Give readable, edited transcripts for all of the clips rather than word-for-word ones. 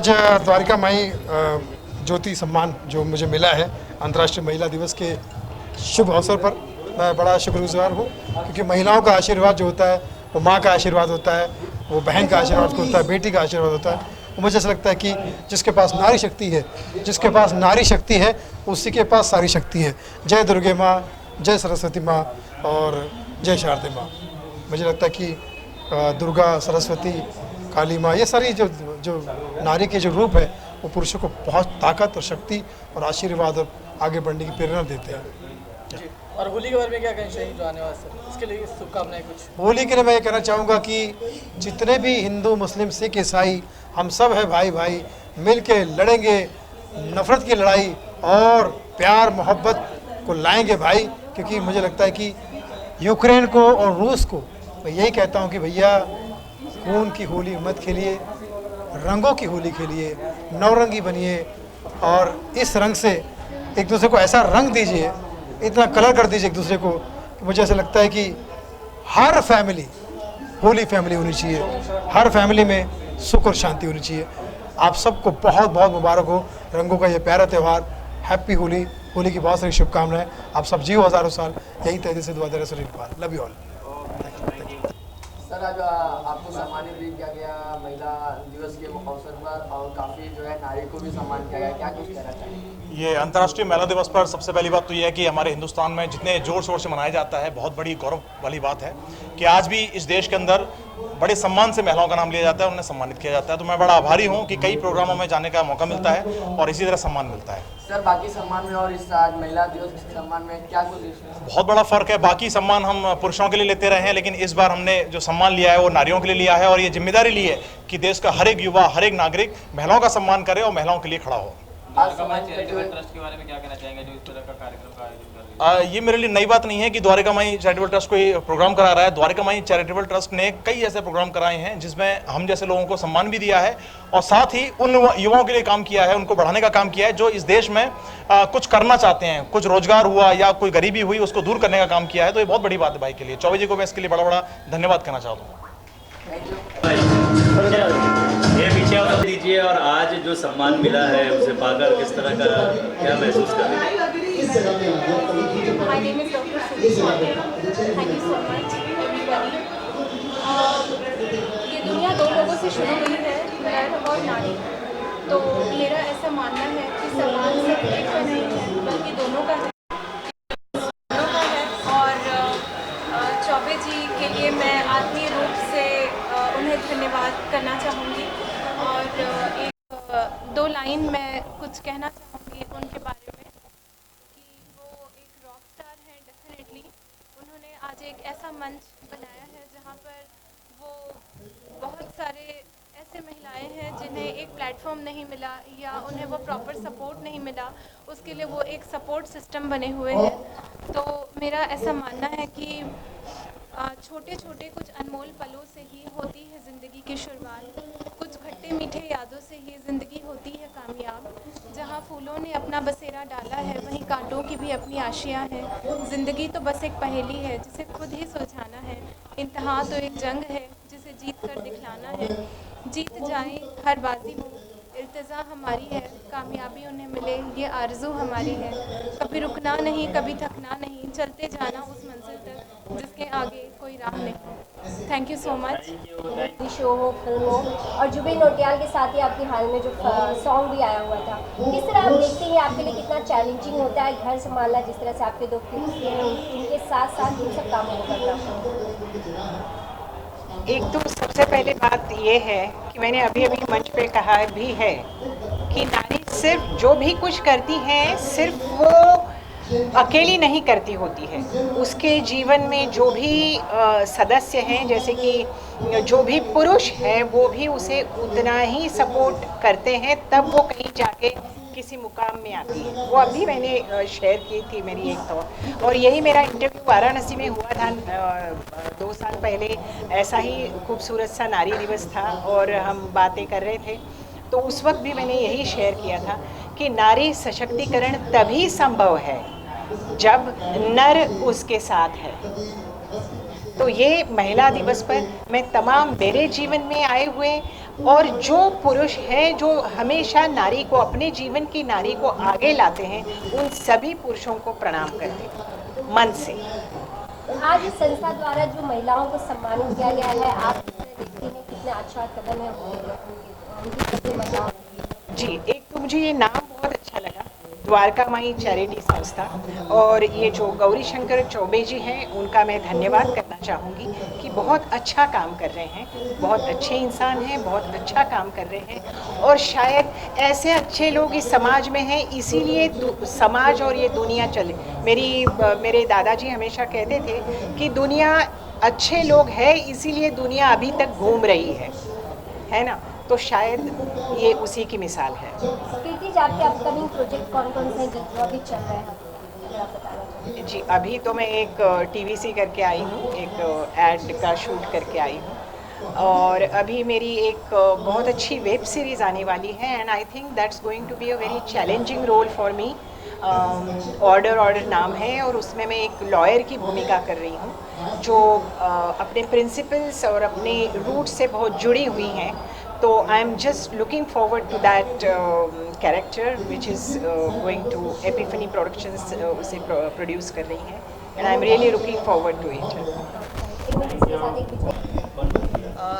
आज द्वारिका माई ज्योति सम्मान जो मुझे मिला है अंतर्राष्ट्रीय महिला दिवस के शुभ अवसर पर, मैं बड़ा शुक्रगुजार हूँ, क्योंकि महिलाओं का आशीर्वाद जो होता है वो माँ का आशीर्वाद होता है, वो बहन का आशीर्वाद होता है, बेटी का आशीर्वाद होता है। मुझे ऐसा लगता है कि जिसके पास नारी शक्ति है, जिसके पास नारी शक्ति है, उसी के पास सारी शक्ति है। जय दुर्गे माँ, जय सरस्वती माँ और जय शारदे माँ। मुझे लगता है कि दुर्गा, सरस्वती, काली माँ, ये सारी जो जो नारी के जो रूप है वो पुरुषों को बहुत ताकत और शक्ति और आशीर्वाद और आगे बढ़ने की प्रेरणा देते हैं। और होली के बारे में क्या कहना चाहिए जो आने वाला है, इसके लिए शुभकामनाएं कुछ? होली के लिए मैं ये कहना चाहूँगा कि जितने भी हिंदू, मुस्लिम, सिख, ईसाई, हम सब है भाई भाई, मिल के लड़ेंगे नफ़रत की लड़ाई और प्यार मोहब्बत को लाएंगे भाई। क्योंकि मुझे लगता है कि यूक्रेन को और रूस को मैं यही कहता हूँ कि भैया खून की होली मत खेलिए, रंगों की होली खेलिए, नवरंगी बनिए और इस रंग से एक दूसरे को ऐसा रंग दीजिए, इतना कलर कर दीजिए एक दूसरे को कि मुझे ऐसा लगता है कि हर फैमिली होली फैमिली होनी चाहिए, हर फैमिली में सुख और शांति होनी चाहिए। आप सबको बहुत बहुत मुबारक हो रंगों का ये प्यारा त्यौहार। हैप्पी होली। होली की बहुत सारी शुभकामनाएं। आप सब जियो हज़ारों साल। यही तहदील से दुआ दे रहे हैं। Love you all. सर, आज आपको सम्मानित भी किया गया महिला दिवस के अवसर पर, और काफ़ी जो है नारी को भी सम्मान किया गया, क्या कुछ कहना चाहिए? ये अंतर्राष्ट्रीय महिला दिवस पर सबसे पहली बात तो ये है कि हमारे हिंदुस्तान में जितने जोर शोर से मनाया जाता है, बहुत बड़ी गौरव वाली बात है कि आज भी इस देश के अंदर बड़े सम्मान से महिलाओं का नाम लिया जाता है, उन्हें सम्मानित किया जाता है। तो मैं बड़ा आभारी हूँ कि कई प्रोग्रामों में जाने का मौका मिलता है और इसी तरह सम्मान मिलता है। सर, बाकी सम्मान में और इस आज महिला दिवस के सम्मान में क्या कुछ? बहुत बड़ा फर्क है। बाकी सम्मान हम पुरुषों के लिए लेते रहे हैं, लेकिन इस बार हमने जो सम्मान लिया है वो नारियों के लिए लिया है और ये जिम्मेदारी ली है कि देश का हर एक युवा, हर एक नागरिक महिलाओं का सम्मान करे और महिलाओं के लिए खड़ा हो। चैरिटेबल ट्रस्ट के बारे में क्या कहना चाहेंगे जो इस तरह का कार्यक्रम का आयोजन कर रही है? ये मेरे लिए नई बात नहीं है कि द्वारिका माई चैरिटेबल ट्रस्ट कोई प्रोग्राम करा रहा है। द्वारिका माई चैरिटेबल ट्रस्ट ने कई ऐसे प्रोग्राम कराए हैं जिसमें हम जैसे लोगों को सम्मान भी दिया है और साथ ही उन युवाओं के लिए काम किया है, उनको बढ़ाने का काम किया है जो इस देश में कुछ करना चाहते हैं, कुछ रोजगार हुआ या कोई गरीबी हुई उसको दूर करने का काम किया है। तो ये बहुत बड़ी बात है भाई के लिए। चौबे जी को मैं इसके लिए बड़ा बड़ा धन्यवाद कहना चाहता हूँ। ये पीछे आप दीजिए। और आज जो सम्मान मिला है उसे पाकर किस तरह का क्या महसूस कर रहे हैं? My name is Dr. Sudesh. Thank you so much everybody. ये दुनिया दो लोगों से शुरू हुई है, नर और नारी। तो मेरा ऐसा मानना है कि सम्मान सिर्फ एक का नहीं है बल्कि दोनों का है, और चौबे जी के लिए मैं आत्मीय रूप से उन्हें धन्यवाद करना चाहूँगी। और एक दो लाइन मैं कुछ कहना चाहूँगी उनके बारे में कि वो एक रॉक स्टार हैं डेफिनेटली। उन्होंने आज एक ऐसा मंच बनाया है जहाँ पर वो बहुत सारे ऐसे महिलाएं हैं जिन्हें एक प्लेटफॉर्म नहीं मिला या उन्हें वो प्रॉपर सपोर्ट नहीं मिला, उसके लिए वो एक सपोर्ट सिस्टम बने हुए हैं। तो मेरा ऐसा मानना है कि छोटे छोटे कुछ अनमोल पलों से ही होती है ज़िंदगी की शुरुआत, कुछ खट्टे मीठे यादों से ही ज़िंदगी होती है कामयाब। जहाँ फूलों ने अपना बसेरा डाला है वहीं कांटों की भी अपनी आशियाँ हैं। ज़िंदगी तो बस एक पहेली है जिसे खुद ही सुलझाना है। इम्तिहान तो एक जंग है जिसे जीत कर दिखलाना है। जीत जाए हर बाजी हो, इल्तिजा हमारी है, कामयाबी उन्हें मिले ये आरज़ू हमारी है। कभी रुकना नहीं, कभी थकना नहीं, चलते जाना उस मंजिल तक जिसके आगे कोई राह नहीं। Thank you so much. Show हो, फिल्म हो, और जुबिन नौटियाल के साथ ही आपके हाल में जो सॉन्ग भी आया हुआ था, किस तरह आप देखते हैं आपके लिए कितना चैलेंजिंग होता है घर संभालना, जिस तरह से आपके दो किड्स हैं उनके साथ साथ इन सब कामों को करना? एक तो सबसे पहले बात ये है कि मैंने अभी अभी मंच पे कहा भी है कि नारी सिर्फ जो भी कुछ करती है सिर्फ वो अकेली नहीं करती होती है। उसके जीवन में जो भी सदस्य हैं, जैसे कि जो भी पुरुष हैं, वो भी उसे उतना ही सपोर्ट करते हैं, तब वो कहीं जाके किसी मुकाम में आती है। वो अभी मैंने शेयर की थी मेरी एक थॉट, और यही मेरा इंटरव्यू वाराणसी में हुआ था 2 साल पहले। ऐसा ही खूबसूरत सा नारी दिवस था और हम बातें कर रहे थे, तो उस वक्त भी मैंने यही शेयर किया था कि नारी सशक्तिकरण तभी संभव है जब नर उसके साथ है। तो ये महिला दिवस पर मैं तमाम मेरे जीवन में आए हुए और जो पुरुष हैं जो हमेशा नारी को, अपने जीवन की नारी को आगे लाते हैं, उन सभी पुरुषों को प्रणाम करती हूँ मन से। आज इस संस्था द्वारा जो महिलाओं को सम्मानित किया गया है, आप देखते हैं कितना अच्छा कदम है उनकी सभी महिलाओं के लिए। जी, एक तो मुझे ये नाम बहुत अच्छा लगा, द्वारका माई चैरिटी संस्था, और ये जो गौरी शंकर चौबे जी हैं उनका मैं धन्यवाद करना चाहूँगी कि बहुत अच्छा काम कर रहे हैं, बहुत अच्छे इंसान हैं, बहुत अच्छा काम कर रहे हैं, और शायद ऐसे अच्छे लोग इस समाज में हैं, इसीलिए समाज और ये दुनिया चले। मेरे दादाजी हमेशा कहते थे कि दुनिया अच्छे लोग हैं, इसीलिए दुनिया अभी तक घूम रही है ना, तो शायद ये उसी की मिसाल है। कीर्ति जी, आपके अपकमिंग प्रोजेक्ट कौन कौन से हैं जो अभी चल रहे हैं, अगर आप बताना चाहें? जी, अभी तो मैं एक टीवीसी करके आई हूँ, एक एड का शूट करके आई हूँ, और अभी मेरी एक बहुत अच्छी वेब सीरीज़ आने वाली है, and I think that's going to be a very challenging role for me. Order नाम है, और उसमें मैं एक लॉयर की भूमिका कर रही हूँ जो अपने प्रिंसिपल्स और अपने रूट से बहुत जुड़ी हुई हैं। तो I am just looking forward to that character which is going to Epiphany productions उसे प्रोड्यूस कर रही हैं, and I am really looking forward to it.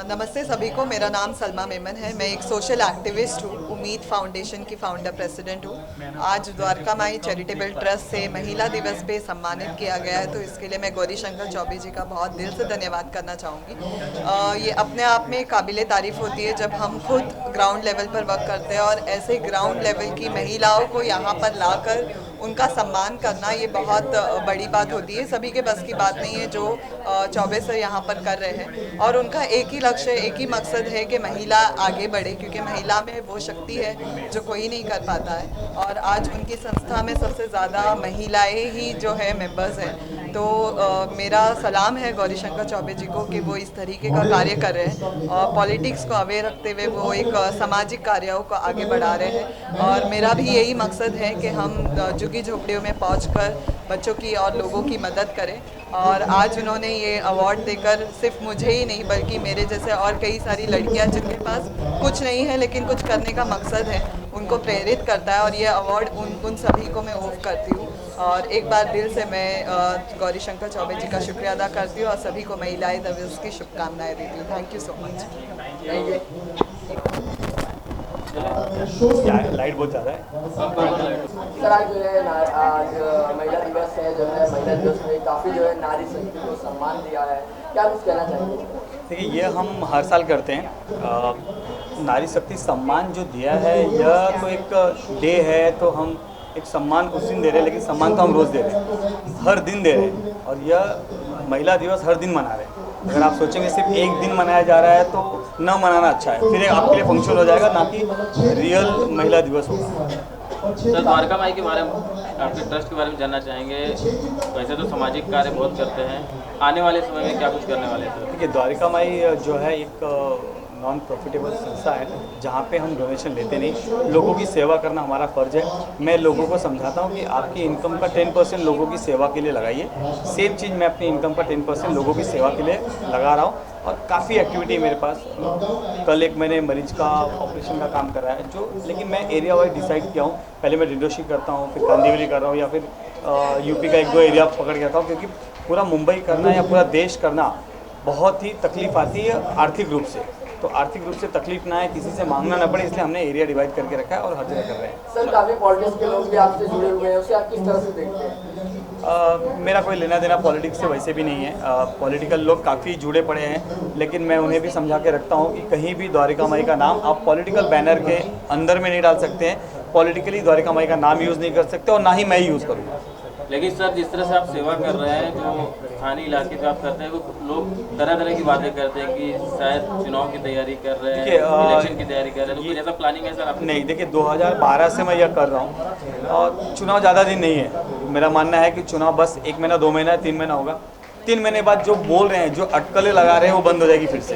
नमस्ते सभी को, मेरा नाम सलमा मेमन है। मैं एक सोशल एक्टिविस्ट हूँ, उम्मीद फाउंडेशन की फाउंडर प्रेसिडेंट हूँ। आज द्वारका माई चैरिटेबल ट्रस्ट से महिला दिवस पे सम्मानित किया गया है, तो इसके लिए मैं गौरी शंकर चौबे जी का बहुत दिल से धन्यवाद करना चाहूँगी। ये अपने आप में काबिले तारीफ़ होती है जब हम खुद ग्राउंड लेवल पर वर्क करते हैं, और ऐसे ग्राउंड लेवल की महिलाओं को यहाँ पर लाकर उनका सम्मान करना, ये बहुत बड़ी बात होती है। सभी के बस की बात नहीं है जो चौबे सर यहाँ पर कर रहे हैं, और उनका एक ही लक्ष्य, एक ही मकसद है कि महिला आगे बढ़े, क्योंकि महिला में वो शक्ति है जो कोई नहीं कर पाता है। और आज उनकी संस्था में सबसे ज़्यादा महिलाएं ही जो है मेंबर्स हैं। तो मेरा सलाम है गौरी शंकर चौबे जी को कि वो इस तरीके का कार्य कर रहे हैं, और पॉलिटिक्स को अवेयर रखते हुए वो एक सामाजिक कार्यों को आगे बढ़ा रहे हैं। और मेरा भी यही मकसद है कि हम झुग्गी झोपड़ियों में पहुंचकर बच्चों की और लोगों की मदद करें। और आज उन्होंने ये अवार्ड देकर सिर्फ मुझे ही नहीं बल्कि मेरे जैसे और कई सारी लड़कियां जिनके पास कुछ नहीं है लेकिन कुछ करने का मकसद है, उनको प्रेरित करता है, और ये अवार्ड उन सभी को मैं ऑफ करती हूँ। और एक बार दिल से मैं गौरी शंकर चौबे जी का शुक्रिया अदा करती हूँ, और सभी को महिलाएं दिवस की शुभकामनाएं देती हूँ। Thank you so much. Light बहुत ज़्यादा है। सर, आज जो है आज महिला दिवस है, जो है महिला दिवस में काफ़ी जो है नारी शक्ति को सम्मान दिया है, क्या कुछ कहना चाहेंगे? देखिए, ये हम हर साल करते हैं। नारी शक्ति सम्मान जो दिया है, यह तो एक डे है, तो हम एक सम्मान उस दिन दे रहे हैं, लेकिन सम्मान तो हम रोज़ दे रहे हैं, हर दिन दे रहे हैं। और यह महिला दिवस हर दिन मना रहे हैं। अगर आप सोचेंगे सिर्फ एक दिन मनाया जा रहा है तो न मनाना अच्छा है, फिर आपके लिए फंक्शन हो जाएगा, ना कि रियल महिला दिवस होगा। सर, द्वारका माई के बारे में, आपके ट्रस्ट के बारे में जानना चाहेंगे। वैसे तो सामाजिक कार्य बहुत करते हैं, आने वाले समय में क्या कुछ करने वाले हैं? देखिए, द्वारका माई जो है एक नॉन प्रॉफिटेबल संस्था है, जहाँ पे हम डोनेशन लेते नहीं, लोगों की सेवा करना हमारा फ़र्ज़ है। मैं लोगों को समझाता हूँ कि आपकी इनकम का 10% लोगों की सेवा के लिए लगाइए। सेम चीज़ मैं अपनी इनकम का 10% लोगों की सेवा के लिए लगा रहा हूँ, और काफ़ी एक्टिविटी मेरे पास। कल एक मैंने मरीज का ऑपरेशन का काम कर रहा है, जो लेकिन मैं एरिया वाइज डिसाइड किया हूँ। पहले मैं डिंडोशी करता हूँ, फिर कांदिवली कर रहा हूँ, या फिर यूपी का 1-2 एरिया पकड़ के आता हूँ, क्योंकि पूरा मुंबई करना या पूरा देश करना बहुत ही तकलीफ आती है आर्थिक रूप से। तो आर्थिक रूप से तकलीफ ना है, किसी से मांगना ना पड़े, इसलिए हमने एरिया डिवाइड करके रखा है और हर जगह कर रहे हैं। सर, काफ़ी पॉलिटिक्स के लोग भी आपसे जुड़े हुए हैं, उसे आप किस तरह से देखते हैं? मेरा कोई लेना देना पॉलिटिक्स से वैसे भी नहीं है। पॉलिटिकल लोग काफ़ी जुड़े पड़े हैं, लेकिन मैं उन्हें भी समझा के रखता हूँ कि कहीं भी द्वारका माई का नाम आप पॉलिटिकल बैनर के अंदर में नहीं डाल सकते हैं। पॉलिटिकली द्वारका माई का नाम यूज़ नहीं कर सकते, और ना ही मैं यूज़ करूँगा। लेकिन सर, जिस तरह से आप सेवा कर रहे हैं, जो स्थानीय इलाके पे आप करते हैं, वो लोग तरह तरह की बातें करते हैं कि शायद चुनाव की तैयारी कर रहे हैं, इलेक्शन की तैयारी कर रहे हैं, तो कुछ ऐसा प्लानिंग है सर आप? नहीं, देखिए 2012 से मैं यह कर रहा हूँ, और चुनाव ज़्यादा दिन नहीं है। मेरा मानना है कि चुनाव बस 1 महीना, 2 महीना, 3 महीना होगा। 3 महीने बाद जो बोल रहे हैं, जो अटकलें लगा रहे हैं, वो बंद हो जाएगी फिर से।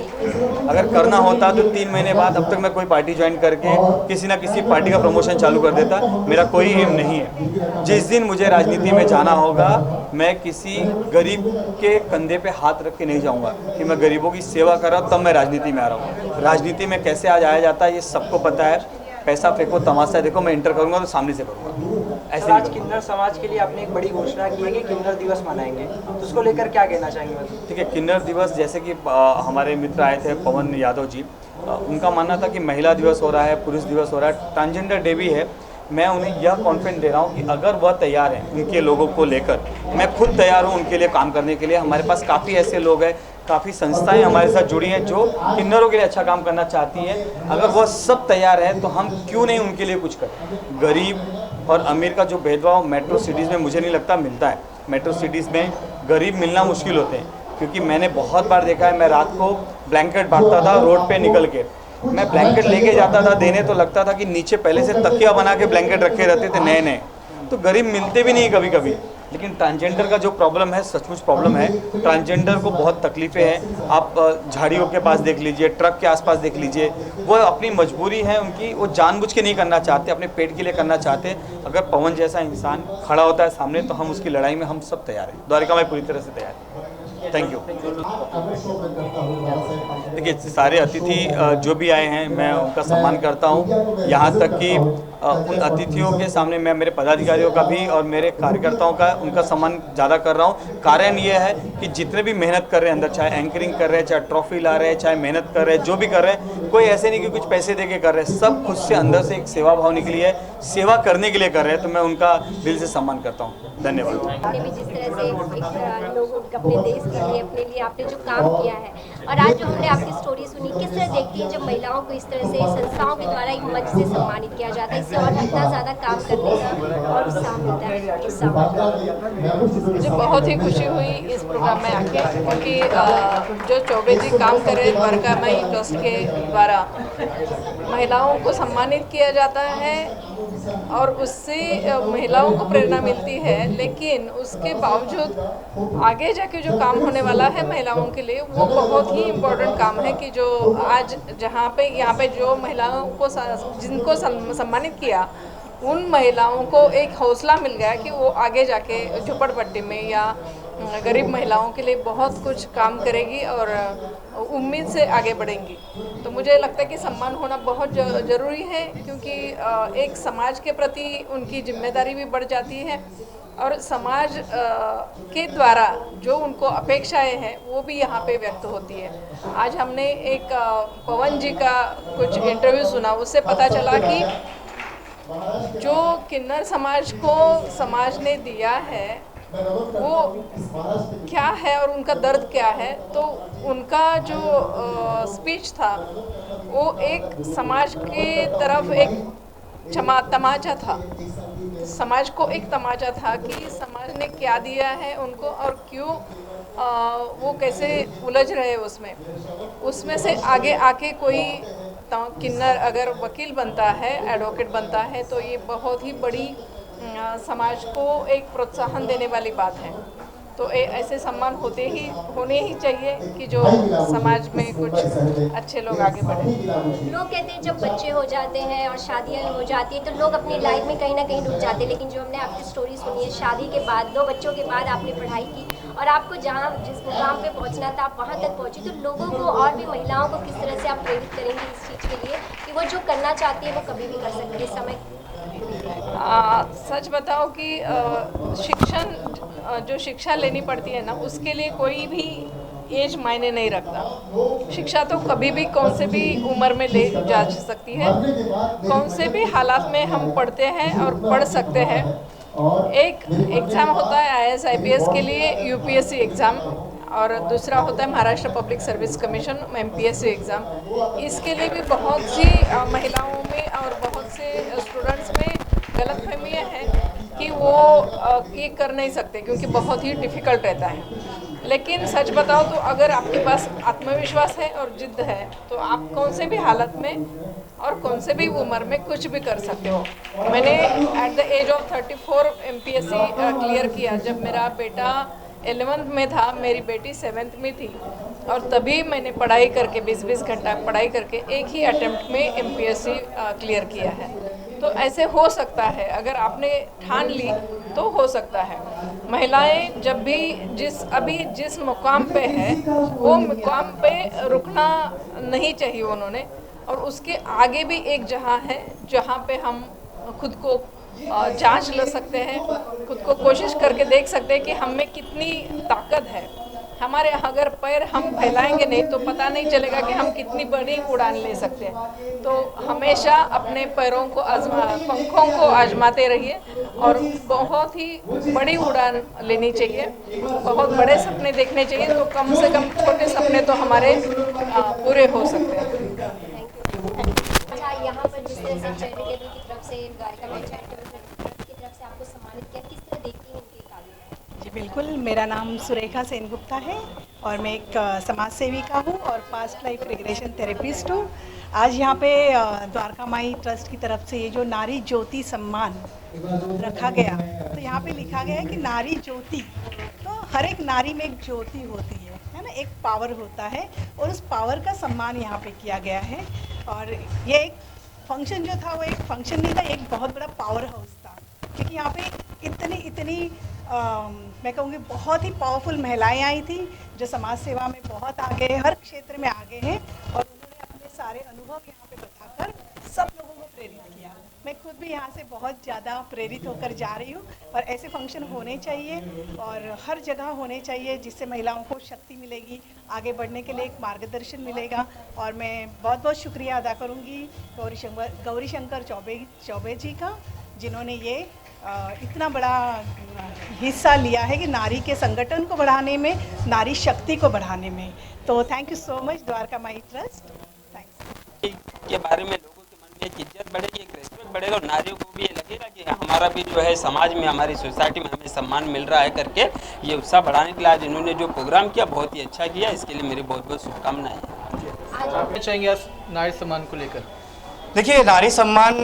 अगर करना होता तो 3 महीने बाद अब तक मैं कोई पार्टी ज्वाइन करके किसी ना किसी पार्टी का प्रमोशन चालू कर देता। मेरा कोई एम नहीं है। जिस दिन मुझे राजनीति में जाना होगा, मैं किसी गरीब के कंधे पे हाथ रख के नहीं जाऊंगा कि मैं गरीबों की सेवा कर रहा हूँ, तब मैं राजनीति में आ रहा हूँ। राजनीति में कैसे आ जाया जाता है ये सबको पता है। पैसा फेंको, तमाशा देखो, मैं इंटर करूंगा तो सामने से करूंगा, ऐसे आज किन्नर समाज के लिए आपने एक बड़ी घोषणा की है कि किन्नर दिवस मनाएंगे, तो उसको लेकर क्या कहना चाहेंगे? ठीक है, किन्नर दिवस जैसे कि हमारे मित्र आए थे पवन यादव जी, उनका मानना था कि महिला दिवस हो रहा है, पुरुष दिवस हो रहा है, ट्रांसजेंडर डे भी है। मैं उन्हें यह कॉन्फिडेंस दे रहा हूँ कि अगर वह तैयार हैं उनके लोगों को लेकर, मैं खुद तैयार हूँ उनके लिए काम करने के लिए। हमारे पास काफ़ी ऐसे लोग हैं, काफ़ी संस्थाएं हमारे साथ जुड़ी हैं जो किन्नरों के लिए अच्छा काम करना चाहती हैं। अगर वह सब तैयार है तो हम क्यों नहीं उनके लिए कुछ करें। गरीब और अमीर का जो भेदभाव मेट्रो सिटीज़ में मुझे नहीं लगता मिलता है। मेट्रो सिटीज़ में गरीब मिलना मुश्किल होते हैं, क्योंकि मैंने बहुत बार देखा है, मैं रात को ब्लैंकेट बांटता था रोड पे निकल के, मैं ब्लैंकेट लेके जाता था देने, तो लगता था कि नीचे पहले से तकिया बना के ब्लैंकेट रखे रहते थे नए नए, तो गरीब मिलते भी नहीं कभी कभी। लेकिन ट्रांसजेंडर का जो प्रॉब्लम है, सचमुच प्रॉब्लम है। ट्रांसजेंडर को बहुत तकलीफ़ें हैं। आप झाड़ियों के पास देख लीजिए, ट्रक के आसपास देख लीजिए, वो अपनी मजबूरी है उनकी, वो जानबूझ के नहीं करना चाहते, अपने पेट के लिए करना चाहते। अगर पवन जैसा इंसान खड़ा होता है सामने तो हम उसकी लड़ाई में हम सब तैयार हैं। द्वारिका में पूरी तरह से तैयार है। Thank you. देखिए, सारे अतिथि जो भी आए हैं मैं उनका सम्मान करता हूँ। यहाँ तक कि उन अतिथियों के सामने मैं मेरे पदाधिकारियों का भी और मेरे कार्यकर्ताओं का उनका सम्मान ज़्यादा कर रहा हूँ। कारण ये है कि जितने भी मेहनत कर रहे हैं अंदर, चाहे एंकरिंग कर रहे हैं, चाहे ट्रॉफी ला रहे हैं, चाहे मेहनत कर रहे हैं, जो भी कर रहे हैं, कोई ऐसे नहीं कि कुछ पैसे दे के कर रहे हैं, सब खुद से अंदर से एक सेवा भाव निकली है, सेवा करने के लिए कर रहे हैं। तो मैं उनका दिल से सम्मान करता हूँ। धन्यवाद। आपने भी जिस तरह से एक लोगों अपने देश के लिए, अपने लिए आपने जो काम किया है, और आज जो हमने आपकी स्टोरी सुनी, किस तरह देखती है जब महिलाओं को इस तरह से संस्थाओं के द्वारा एक मंच से सम्मानित किया जाता है, इससे और कितना ज़्यादा काम करने का और उत्साह मिलता है। मुझे बहुत ही खुशी हुई इस प्रोग्राम में आके, क्योंकि जो चौबे जी काम कर रहे द्वारका माई ट्रस्ट के द्वारा महिलाओं को सम्मानित किया जाता है और उससे महिलाओं को प्रेरणा मिलती है। लेकिन उसके बावजूद आगे जाके जो काम होने वाला है महिलाओं के लिए, वो बहुत ही इम्पोर्टेंट काम है कि जो आज जहाँ पे यहाँ पे जो महिलाओं को जिनको सम्मानित किया, उन महिलाओं को एक हौसला मिल गया कि वो आगे जाके झोपड़पट्टी में या गरीब महिलाओं के लिए बहुत कुछ काम करेगी और उम्मीद से आगे बढ़ेंगी। तो मुझे लगता है कि सम्मान होना बहुत ज़रूरी है, क्योंकि एक समाज के प्रति उनकी जिम्मेदारी भी बढ़ जाती है और समाज के द्वारा जो उनको अपेक्षाएं हैं वो भी यहाँ पे व्यक्त होती है। आज हमने एक पवन जी का कुछ इंटरव्यू सुना, उससे पता चला कि जो किन्नर समाज को समाज ने दिया है वो क्या है और उनका दर्द क्या है। तो उनका जो स्पीच था वो एक समाज के तरफ एक तमाचा था, समाज को एक तमाचा था कि समाज ने क्या दिया है उनको और क्यों वो कैसे उलझ रहे उसमें से आगे आके कोई किन्नर अगर वकील बनता है, एडवोकेट बनता है, तो ये बहुत ही बड़ी समाज को एक प्रोत्साहन देने वाली बात है। तो ऐसे सम्मान होने ही चाहिए कि जो समाज में कुछ अच्छे लोग आगे बढ़े। लोग कहते हैं जब बच्चे हो जाते हैं और शादियां हो जाती है तो लोग अपनी लाइफ में कहीं ना कहीं रुक जाते हैं, लेकिन जो हमने आपकी स्टोरी सुनी है, शादी के बाद 2 बच्चों के बाद आपने पढ़ाई की और आपको जहाँ जिस मुकाम पे पहुँचना था आप वहाँ तक पहुँची। तो लोगों को और भी महिलाओं को किस तरह से आप प्रेरित करेंगे इस चीज़ के लिए कि वो जो करना चाहती है वो कभी भी कर सकती है? समय सच बताओ कि जो शिक्षा लेनी पड़ती है ना, उसके लिए कोई भी एज मायने नहीं रखता। शिक्षा तो कभी भी कौन से भी उम्र में ले जा सकती है, कौन से भी हालात में हम पढ़ते हैं और पढ़ सकते हैं। एक एग्ज़ाम होता है IAS IPS के लिए UPSC एग्ज़ाम, और दूसरा होता है Maharashtra public service commission MPSC exam. इसके लिए भी बहुत सी महिलाओं में और बहुत से स्टूडेंट्स में गलतफहमियाँ हैं कि वो ये कर नहीं सकते क्योंकि बहुत ही डिफ़िकल्ट रहता है। लेकिन सच बताओ तो अगर आपके पास आत्मविश्वास है और जिद्द है तो आप कौन से भी हालत में और कौन से भी उम्र में कुछ भी कर सकते हो। मैंने at the age of 34 MPSC clear किया। जब मेरा बेटा 11th में था, मेरी बेटी 7th में थी और तभी मैंने पढ़ाई करके 20-20 घंटा पढ़ाई करके एक ही अटेम्प्ट में MPSC क्लियर किया है। तो ऐसे हो सकता है, अगर आपने ठान ली तो हो सकता है। महिलाएं जब भी जिस मुकाम पे है वो मुकाम पे रुकना नहीं चाहिए उन्होंने, और उसके आगे भी एक जहाँ है जहाँ पे हम खुद को जांच ले सकते हैं, खुद को कोशिश करके देख सकते हैं कि हम में कितनी ताकत है। हमारे अगर पैर हम फैलाएंगे नहीं तो पता नहीं चलेगा कि हम कितनी बड़ी उड़ान ले सकते हैं। तो हमेशा अपने पैरों को पंखों को आजमाते रहिए और बहुत ही बड़ी उड़ान लेनी चाहिए, बहुत बड़े सपने देखने चाहिए। तो कम से कम छोटे सपने तो हमारे पूरे हो सकते हैं। अच्छा, यहाँ पर जिस तरह से चैरिटेबल की तरफ से, द्वारका माई चैरिटेबल ट्रस्ट की तरफ से आपको सम्मानित किया, किस तरह देखती हैं इनके काबिल? जी बिल्कुल, मेरा नाम सुरेखा सेनगुप्ता है और मैं एक समाज सेविका हूँ और पास्ट लाइफ रिग्रेशन थेरेपिस्ट हूँ। आज यहाँ पे द्वारका माई ट्रस्ट की तरफ से ये जो नारी ज्योति सम्मान रखा गया, तो यहाँ पे लिखा गया है कि नारी ज्योति, तो हर एक नारी में एक ज्योति होती है ना, एक पावर होता है और उस पावर का सम्मान यहाँ पे किया गया है। और ये एक फंक्शन जो था वो एक फंक्शन नहीं था, एक बहुत बड़ा पावर हाउस था, क्योंकि यहाँ पे इतनी मैं कहूँगी बहुत ही पावरफुल महिलाएं आई थी जो समाज सेवा में बहुत आगे, हर क्षेत्र में आगे हैं, और उन्होंने अपने सारे अनुभव यहाँ पे बताकर सब लोगों को प्रेरित किया। मैं खुद भी यहाँ से बहुत ज़्यादा प्रेरित होकर जा रही हूँ, और ऐसे फंक्शन होने चाहिए और हर जगह होने चाहिए, जिससे महिलाओं को शक्ति मिलेगी, आगे बढ़ने के लिए एक मार्गदर्शन मिलेगा। और मैं बहुत बहुत शुक्रिया अदा करूँगी गौरी शंकर चौबे जी का, जिन्होंने ये इतना बड़ा हिस्सा लिया है कि नारी के संगठन को बढ़ाने में, नारी शक्ति को बढ़ाने में। तो thank you so much Dwarka my trust. Thanks. के बारे में लोगों के मन में एक इज्जत बढ़ेगी, एक रेस्पेक्ट बढ़ेगा, और नारियों को भी ये लगेगा कि हमारा भी जो है समाज में, हमारी सोसाइटी में हमें सम्मान मिल रहा है करके, ये उत्साह बढ़ाने के लिए आज इन्होंने जो प्रोग्राम किया बहुत ही अच्छा किया। इसके लिए मेरी बहुत बहुत शुभकामनाएं हैं। चाहेंगे नारी सम्मान को लेकर? देखिए, नारी सम्मान,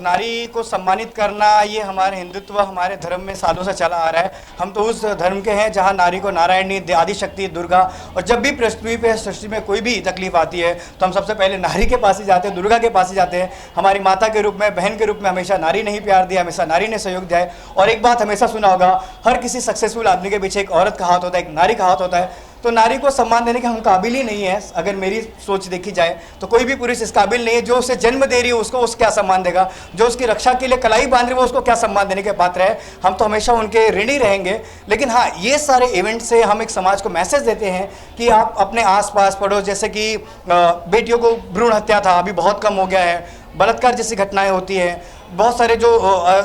नारी को सम्मानित करना, ये हमारे हिंदुत्व, हमारे धर्म में सालों से चला आ रहा है। हम तो उस धर्म के हैं जहाँ नारी को नारायणी, आदिशक्ति, दुर्गा, और जब भी पृथ्वी पे सृष्टि में कोई भी तकलीफ आती है तो हम सबसे पहले नारी के पास ही जाते हैं, दुर्गा के पास ही जाते हैं। हमारी माता के रूप में, बहन के रूप में हमेशा नारी ने ही प्यार दिया, हमेशा नारी ने सहयोग दिया है। और एक बात हमेशा सुना होगा, हर किसी सक्सेसफुल आदमी के पीछे एक औरत का हाथ होता है, एक नारी का हाथ होता है। तो नारी को सम्मान देने के हम काबिल ही नहीं है। अगर मेरी सोच देखी जाए तो कोई भी पुरुष इस काबिल नहीं है। जो उसे जन्म दे रही है उसको क्या सम्मान देगा, जो उसकी रक्षा के लिए कलाई बांध रही है वो उसको क्या सम्मान देने के पात्र है। हम तो हमेशा उनके ऋणी रहेंगे। लेकिन हाँ, ये सारे इवेंट से हम एक समाज को मैसेज देते हैं कि आप अपने आसपास पड़ोस, जैसे कि बेटियों को भ्रूण हत्या था, अभी बहुत कम हो गया है, बलात्कार जैसी घटनाएं होती हैं, बहुत सारे जो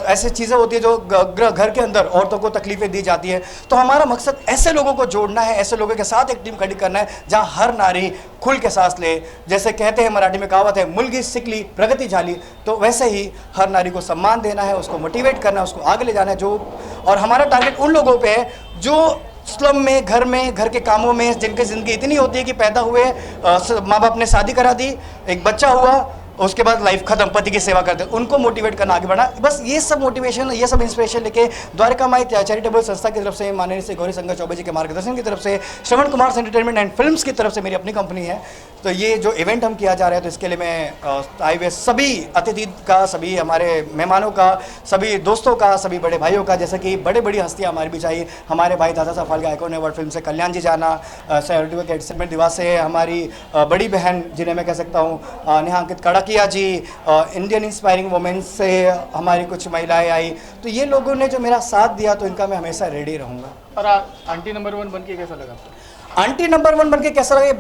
ऐसी चीज़ें होती है जो घर के अंदर औरतों को तकलीफें दी जाती है। तो हमारा मकसद ऐसे लोगों को जोड़ना है, ऐसे लोगों के साथ एक टीम खड़ी करना है जहां हर नारी खुल के सांस ले। जैसे कहते हैं, मराठी में कहावत है, मुलगी सिकली प्रगति झाली, तो वैसे ही हर नारी को सम्मान देना है, उसको मोटिवेट करना है, उसको आगे ले जाना है। और हमारा टारगेट उन लोगों पर है जो स्लम में, घर के कामों में, जिनकी ज़िंदगी इतनी होती है कि पैदा हुए, माँ बाप ने शादी करा दी, एक बच्चा हुआ, उसके बाद लाइफ खत्म, पति की सेवा करते हैं, उनको मोटिवेट करना, आगे बढ़ना। बस ये सब मोटिवेशन, ये सब इंस्पिरेशन लेके द्वारका माई चैरिटेबल संस्था की तरफ से, माननीय श्री गौरी शंकर चौबे जी के मार्गदर्शन की तरफ से, Shravan Kumar entertainment and films की तरफ से, मेरी अपनी कंपनी है, तो ये जो इवेंट हम किया जा रहा है, तो इसके लिए मैं आए हुए सभी अतिथि का, सभी हमारे मेहमानों का, सभी दोस्तों का, सभी बड़े भाइयों का, जैसे कि बड़े बड़ी हस्तियाँ हमारे बीच आई, हमारे भाई Dada Saheb Phalke icon award film से कल्याण जी जाना, सर्टिफिकेट दिवस से हमारी बड़ी बहन, जिन्हें मैं कह सकता हूँ नेहांकित कड़किया जी, इंडियन इंस्पायरिंग वुमेन से हमारी कुछ महिलाएं आई। तो ये लोगों ने जो मेरा साथ दिया, तो इनका मैं हमेशा रेडी रहूँगा। और आंटी नंबर 1 बन के कैसा लगा आपको? आंटी नंबर 1 बनके कैसा लगा, ये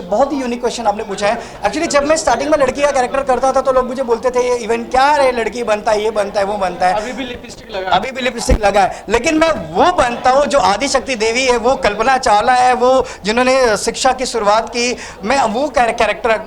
बहुत ही यूनिक क्वेश्चन आपने पूछा है। एक्चुअली जब मैं स्टार्टिंग में लड़की का कैरेक्टर करता था तो लोग मुझे बोलते थे, ये इवन क्या है, लड़की बनता है, ये बनता है, वो बनता है। अभी भी लिपस्टिक लगा है, लेकिन मैं वो बनता हूँ जो आदिशक्ति देवी है, वो कल्पना चावला है, वो जिन्होंने शिक्षा की शुरुआत की, मैं वो कैरेक्टर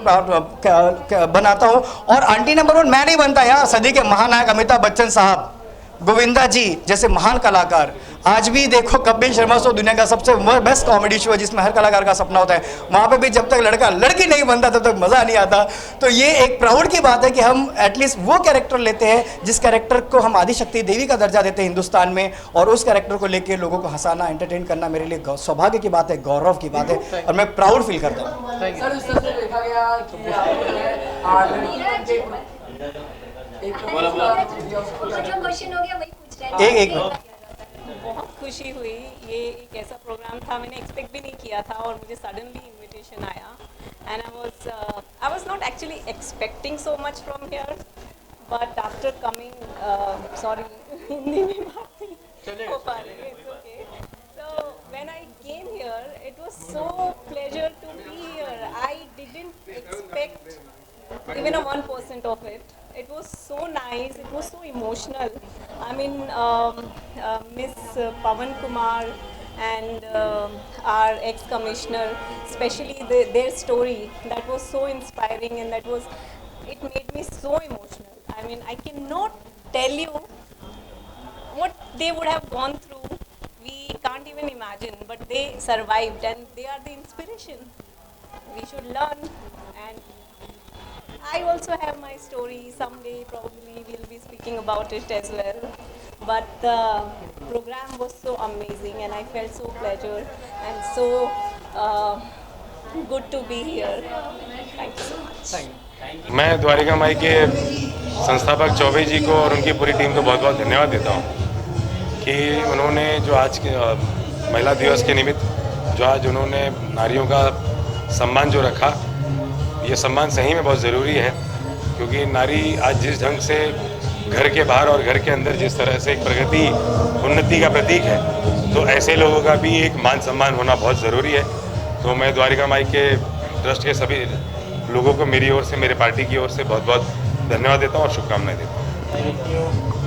बनाता हूँ। और आंटी नंबर 1 मैं नहीं बनता यार, सदी के महानायक अमिताभ बच्चन साहब, गोविंदा जी जैसे महान कलाकार, आज भी देखो कपिल शर्मा शो दुनिया का सबसे बेस्ट कॉमेडी शो है जिसमें हर कलाकार का सपना होता है, वहाँ पे भी जब तक लड़का लड़की नहीं बनता तब तक मज़ा नहीं आता। तो ये एक प्राउड की बात है कि हम एटलीस्ट वो कैरेक्टर लेते हैं जिस कैरेक्टर को हम आदिशक्ति देवी का दर्जा देते हैं हिंदुस्तान में, और उस कैरेक्टर को लेकर लोगों को हंसाना, एंटरटेन करना मेरे लिए सौभाग्य की बात है, गौरव की बात है, और मैं प्राउड फील करता हूँ। सर इस तरह से देखा गया कि आपको जो है एक बहुत खुशी हुई। ये एक ऐसा प्रोग्राम था, मैंने एक्सपेक्ट भी नहीं किया था और मुझे सडनली इनविटेशन आया and I was not actually expecting so much from here, but after coming sorry Hindi में बात नहीं हो पा रही है, it's okay. So when I came here it was so pleasure to be here. I didn't expect even a 1% of it. It was so nice, it was so emotional. I mean, Miss Pawan Kumar and our ex-commissioner, especially their story, that was so inspiring and it made me so emotional. I mean, I cannot tell you what they would have gone through. We can't even imagine, but they survived and they are the inspiration. We should learn, and I also have my story. Someday probably we'll be speaking about it as well. But the program was so amazing and I felt so pleasure and so good to be here. Thank you so much. मैं द्वारिका माई के संस्थापक चौबे जी को और उनकी पूरी team को बहुत बहुत धन्यवाद देता हूँ कि उन्होंने जो आज के महिला दिवस के निमित्त जो आज उन्होंने नारियों का सम्मान जो रखा, ये सम्मान सही में बहुत ज़रूरी है, क्योंकि नारी आज जिस ढंग से घर के बाहर और घर के अंदर जिस तरह से एक प्रगति उन्नति का प्रतीक है, तो ऐसे लोगों का भी एक मान सम्मान होना बहुत ज़रूरी है। तो मैं द्वारिका माई के ट्रस्ट के सभी लोगों को मेरी ओर से, मेरे पार्टी की ओर से बहुत बहुत धन्यवाद देता हूँ और शुभकामनाएं देता हूँ।